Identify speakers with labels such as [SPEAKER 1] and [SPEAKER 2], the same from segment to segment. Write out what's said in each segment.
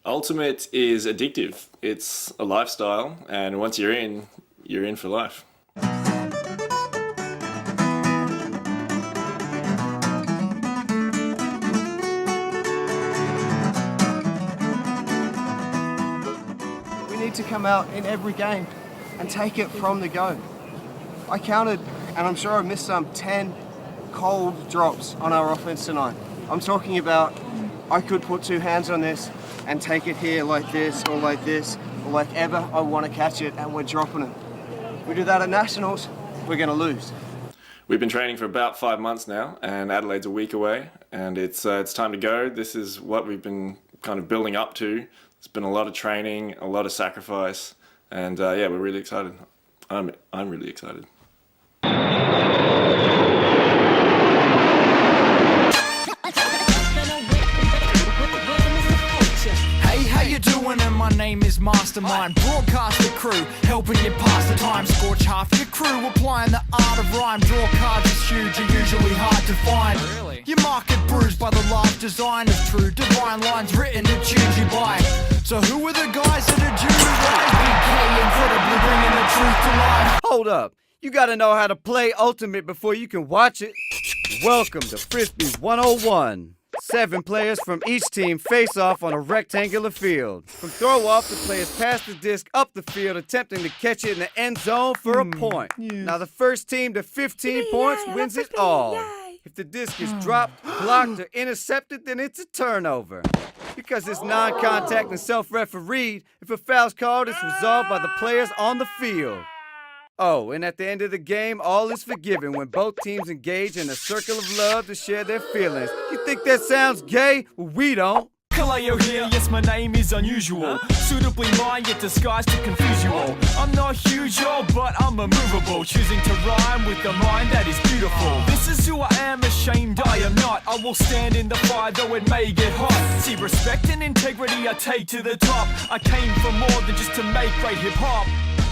[SPEAKER 1] Ultimate is addictive. It's a lifestyle, and once you're in for life.
[SPEAKER 2] We need to come out in every game and take it from the go. I counted, and I'm sure I missed some, 10 cold drops on our offense tonight. I'm talking about I could put two hands on this and take it here like this or like ever I want to catch it, and we're dropping it. We do that at Nationals, we're going to lose.
[SPEAKER 1] We've been training for about 5 months now, and Adelaide's a week away, and it's time to go. This is what we've been kind of building up to. It's been a lot of training, a lot of sacrifice, and yeah, we're really excited. I'm really excited.
[SPEAKER 3] And my name is Mastermind. Broadcast the crew, helping you pass the time. Scorch half your crew, applying the art of rhyme. Draw cards is huge, are usually hard to find. Really? Your market bruised by the large design of true divine lines written to choose you by. So who are the guys that are due to rise? BK incredibly bringing the truth to life.
[SPEAKER 4] Hold up, you gotta know how to play Ultimate before you can watch it. Welcome to Frisbee 101. 7 players from each team face off on a rectangular field. From throw-off, the players pass the disc up the field, attempting to catch it in the end zone for a point. Now the first team to 15 points wins it all. If the disc is dropped, blocked, or intercepted, then it's a turnover. Because it's non-contact and self-refereed, if a foul's called, it's resolved by the players on the field. Oh, and at the end of the game, all is forgiven when both teams engage in a circle of love to share their feelings. You think that sounds gay? Well, we don't.
[SPEAKER 3] Kaleo here, yes, my name is unusual. Suitably mine, yet disguised to confuse you all. I'm not huge, y'all, but I'm immovable. Choosing to rhyme with the mind that is beautiful. This is who I am, ashamed I am not. I will stand in the fire, though it may get hot. See, respect and integrity I take to the top. I came for more than just to make great hip-hop.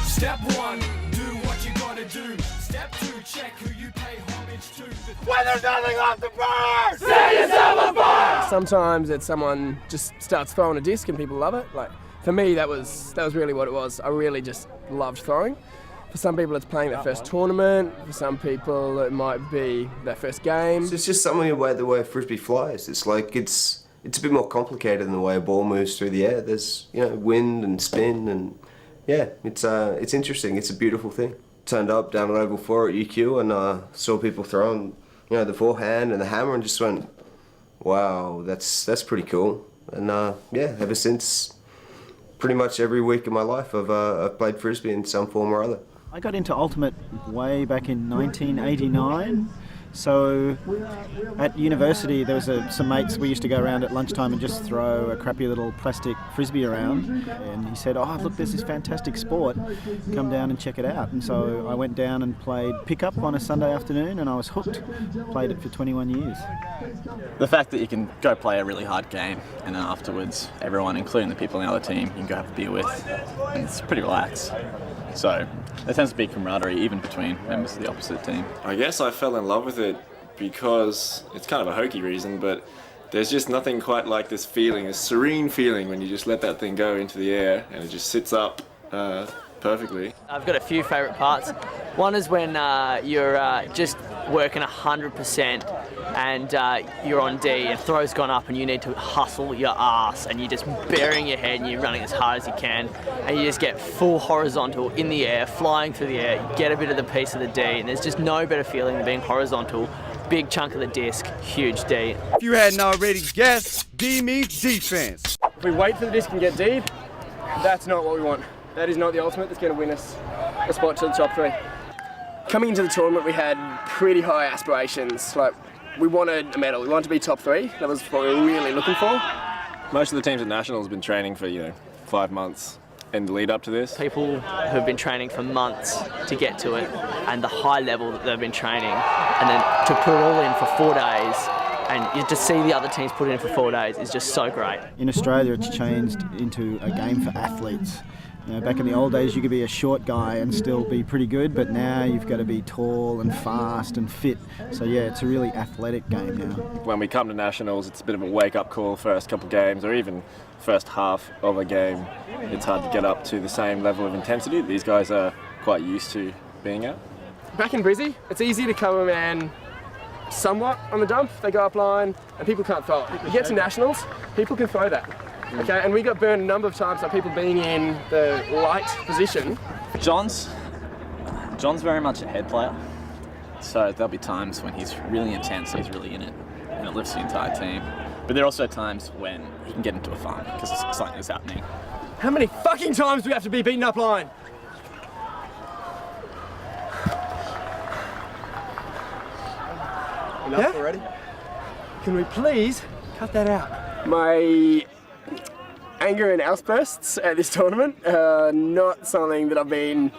[SPEAKER 3] Step 1, do what you gotta do. Step 2, check who you pay homage to.
[SPEAKER 5] When there's nothing left to burn, set yourself on fire!
[SPEAKER 6] Sometimes it's someone just starts throwing a disc and people love it. Like, for me, that was really what it was. I really just loved throwing. For some people, it's playing their first tournament. For some people, it might be their first game.
[SPEAKER 2] It's just something about the way Frisbee flies. It's like it's a bit more complicated than the way a ball moves through the air. There's wind and spin and yeah, it's interesting. It's a beautiful thing. Turned up down at Oval 4 at UQ and saw people throwing, the forehand and the hammer and just went, wow, that's pretty cool. And yeah, ever since, pretty much every week of my life, I've played Frisbee in some form or other.
[SPEAKER 7] I got into Ultimate way back in 1989. So at university there was some mates, we used to go around at lunchtime and just throw a crappy little plastic frisbee around, and he said, oh look, there's this fantastic sport, come down and check it out. And so I went down and played pickup on a Sunday afternoon and I was hooked. Played it for 21 years.
[SPEAKER 8] The fact that you can go play a really hard game and then afterwards everyone, including the people in the other team, you can go have a beer with, and it's pretty relaxed. So there tends to be camaraderie even between members of the opposite team.
[SPEAKER 1] I guess I fell in love with it because it's kind of a hokey reason, but there's just nothing quite like this feeling, this serene feeling when you just let that thing go into the air and it just sits up perfectly.
[SPEAKER 9] I've got a few favourite parts. One is when you're just working 100% and you're on D and throw's gone up and you need to hustle your ass and you're just burying your head and you're running as hard as you can and you just get full horizontal in the air, flying through the air, you get a bit of the piece of the D, and there's just no better feeling than being horizontal, big chunk of the disc, huge D.
[SPEAKER 4] If you hadn't already guessed, D means defense.
[SPEAKER 6] If we wait for the disc and get D'd, that's not what we want. That is not the ultimate that's going to win us a spot to the top 3. Coming into the tournament, we had pretty high aspirations. Like, we wanted a medal. We wanted to be top 3. That was what we were really looking for.
[SPEAKER 1] Most of the teams at Nationals have been training for, 5 months in the lead up to this.
[SPEAKER 9] People who have been training for months to get to it, and the high level that they've been training, and then to put it all in for 4 days, and you just see the other teams put it in for 4 days is just so great.
[SPEAKER 7] In Australia, it's changed into a game for athletes. You know, back in the old days, you could be a short guy and still be pretty good, but now you've got to be tall and fast and fit. So yeah, it's a really athletic game now.
[SPEAKER 1] When we come to nationals, it's a bit of a wake-up call first couple games, or even first half of a game. It's hard to get up to the same level of intensity that these guys are quite used to being at.
[SPEAKER 6] Back in Brisbane, it's easy to cover a man somewhat on the dump. They go up line and people can't throw it. You get to nationals, people can throw that. Okay, and we got burned a number of times by people being in the light position.
[SPEAKER 8] John's very much a head player, so there'll be times when he's really intense, he's really in it, and it lifts the entire team. But there are also times when he can get into a funk because something is happening.
[SPEAKER 6] How many fucking times do we have to be beaten up line?
[SPEAKER 2] Enough already?
[SPEAKER 6] Can we please cut that out? My anger and outbursts at this tournament are not something that I've been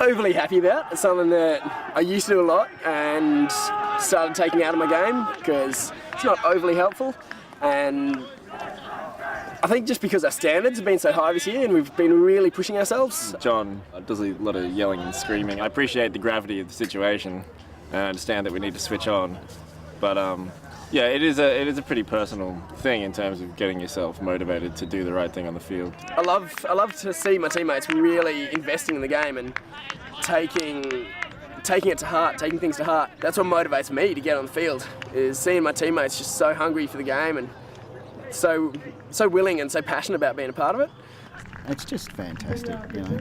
[SPEAKER 6] overly happy about. It's something that I used to do a lot and started taking out of my game because it's not overly helpful. And I think just because our standards have been so high this year and we've been really pushing ourselves.
[SPEAKER 1] John does a lot of yelling and screaming. I appreciate the gravity of the situation and I understand that we need to switch on. But yeah, it is a pretty personal thing in terms of getting yourself motivated to do the right thing on the field.
[SPEAKER 6] I love to see my teammates really investing in the game and taking it to heart, taking things to heart. That's what motivates me to get on the field, is seeing my teammates just so hungry for the game and so willing and so passionate about being a part of it.
[SPEAKER 7] It's just fantastic, you know.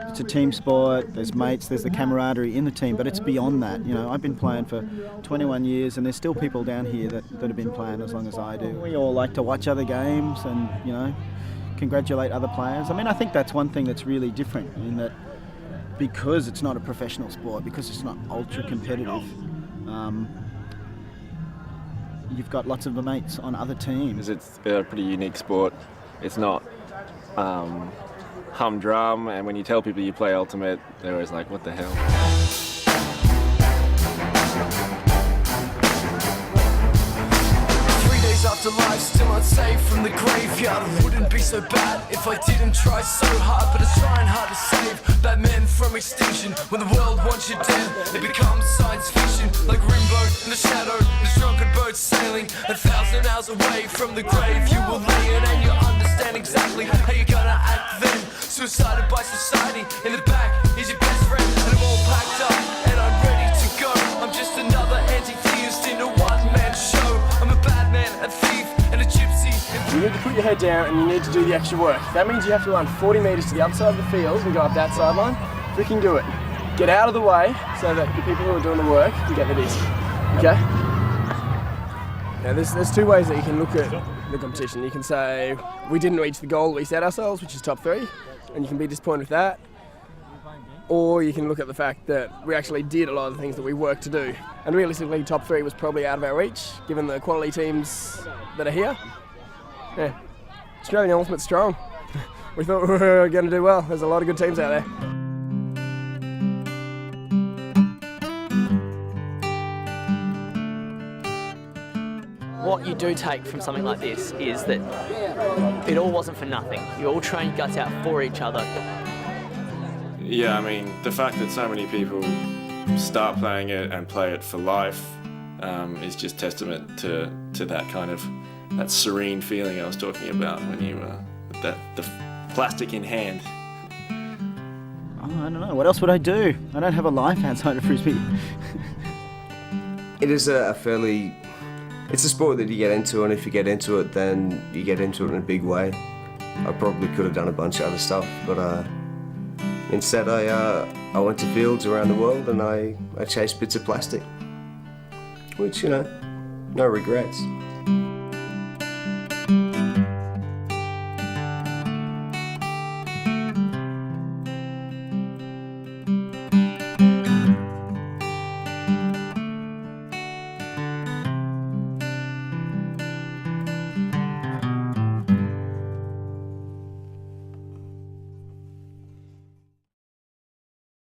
[SPEAKER 7] It's a team sport, there's mates, there's the camaraderie in the team, but it's beyond that. You know, I've been playing for 21 years and there's still people down here that have been playing as long as I do. We all like to watch other games and, you know, congratulate other players. I mean, I think that's one thing that's really different in that because it's not a professional sport, because it's not ultra competitive, you've got lots of mates on other teams.
[SPEAKER 1] It's a pretty unique sport. It's not humdrum, and when you tell people you play Ultimate, they're always like, what the hell?
[SPEAKER 3] 3 days after life, still not safe from the graveyard. It wouldn't be so bad if I didn't try so hard, but it's trying hard to save Batman from extinction. When the world wants you dead, it becomes science fiction, like Rimbo in the shadow, in a drunken boat sailing 1,000 miles away from the grave. You will lay it and you understand exactly how you're gonna act then. Suicided by society, in the back is your best friend, and I'm all packed up and I'm ready to go. I'm just another anti-theist in a one-man show. I'm a bad man, a thief, and a gypsy.
[SPEAKER 6] You need to put your head down and you need to do the extra work. That means you have to run 40 metres to the other side of the field and go up that sideline. Freaking do it. Get out of the way so that the people who are doing the work can get the disc. Okay? Now there's two ways that you can look at the competition. You can say, we didn't reach the goal we set ourselves, which is top 3, and you can be disappointed with that. Or you can look at the fact that we actually did a lot of the things that we worked to do. And realistically, top 3 was probably out of our reach, given the quality teams that are here. Yeah, Australian Ultimate's strong. We thought we were going to do well. There's a lot of good teams out there.
[SPEAKER 9] What you do take from something like this is that it all wasn't for nothing. You all train your guts out for each other.
[SPEAKER 1] Yeah, I mean, the fact that so many people start playing it and play it for life is just testament to that kind of, that serene feeling I was talking about when you with the plastic in hand.
[SPEAKER 7] Oh, I don't know, what else would I do? I don't have a life outside of Frisbee.
[SPEAKER 2] It is it's a sport that you get into, and if you get into it, then you get into it in a big way. I probably could have done a bunch of other stuff, but instead I went to fields around the world and I chased bits of plastic, which, you know, no regrets.